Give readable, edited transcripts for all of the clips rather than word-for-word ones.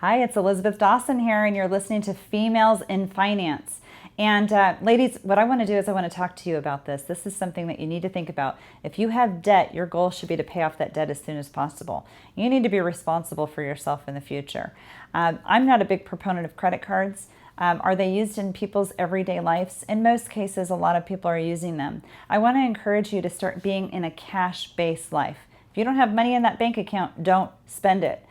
Hi, it's Elisabeth Dawson here, and you're listening to Females in Finance. And ladies, what I want to do is I want to talk to you about this. This is something that you need to think about. If you have debt, your goal should be to pay off that debt as soon as possible. You need to be responsible for yourself in the future. I'm not a big proponent of credit cards. Are they used in people's everyday lives? In most cases, a lot of people are using them. I want to encourage you to start being in a cash-based life. If you don't have money in that bank account, don't spend it.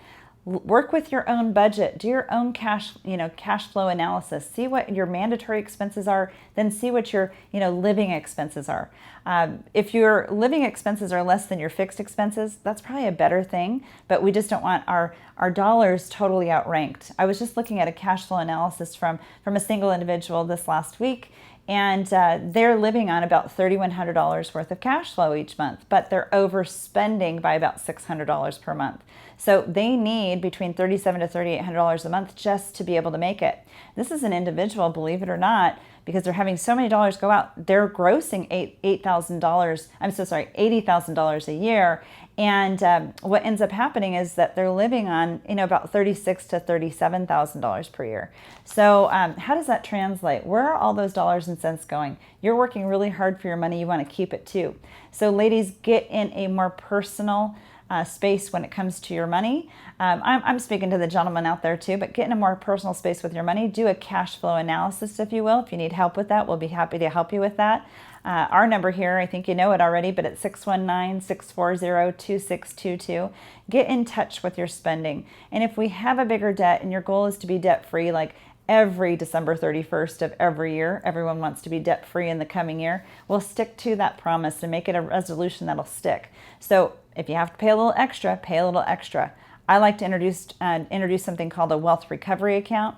Work with your own budget. Do your own cash flow analysis. See what your mandatory expenses are, then see what your, living expenses are. If your living expenses are less than your fixed expenses, that's probably a better thing, but we just don't want our dollars totally outranked. I was just looking at a cash flow analysis from a single individual this last week, and they're living on about $3,100 worth of cash flow each month, but they're overspending by about $600 per month. So they need between $3,700 to $3,800 a month just to be able to make it. This is an individual, believe it or not, because they're having so many dollars go out. They're grossing $80,000 a year. And what ends up happening is that they're living on, about $36,000 to $37,000 per year. So how does that translate? Where are all those dollars and cents going? You're working really hard for your money. You want to keep it too. So ladies, get in a more personal space when it comes to your money. I'm speaking to the gentleman out there too, but get in a more personal space with your money. Do a cash flow analysis, if you will. If you need help with that, we'll be happy to help you with that. Our number here, I think you know it already, but it's 619-640-2622. Get in touch with your spending. And if we have a bigger debt and your goal is to be debt-free, like every December 31st of every year, everyone wants to be debt-free in the coming year, we'll stick to that promise and make it a resolution that'll stick. So if you have to pay a little extra, pay a little extra. I like to introduce something called a wealth recovery account.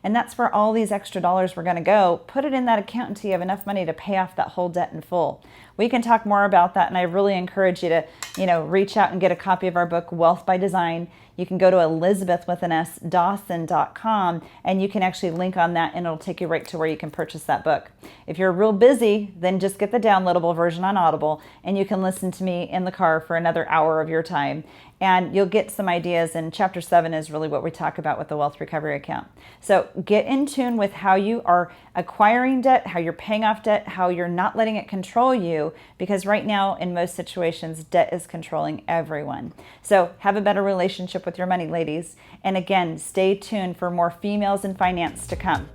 And that's where all these extra dollars were going to go. Put it in that account until you have enough money to pay off that whole debt in full. We can talk more about that, and I really encourage you to, reach out and get a copy of our book, Wealth by Design. You can go to elisabethwithansdawson.com, and you can actually link on that, and it'll take you right to where you can purchase that book. If you're real busy, then just get the downloadable version on Audible, and you can listen to me in the car for another hour of your time. And you'll get some ideas, and Chapter 7 is really what we talk about with the Wealth Recovery Account. So get in tune with how you are acquiring debt, how you're paying off debt, how you're not letting it control you, because right now, in most situations, debt is controlling everyone. So have a better relationship with your money, ladies. And again, stay tuned for more Females in Finance to come.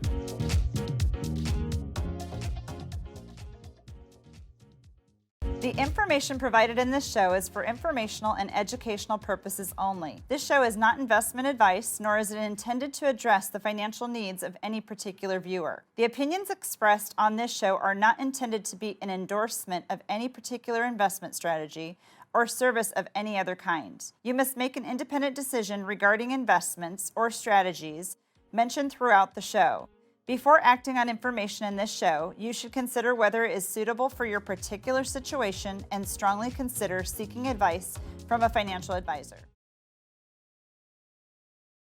The information provided in this show is for informational and educational purposes only. This show is not investment advice, nor is it intended to address the financial needs of any particular viewer. The opinions expressed on this show are not intended to be an endorsement of any particular investment strategy or service of any other kind. You must make an independent decision regarding investments or strategies mentioned throughout the show. Before acting on information in this show, you should consider whether it is suitable for your particular situation and strongly consider seeking advice from a financial advisor.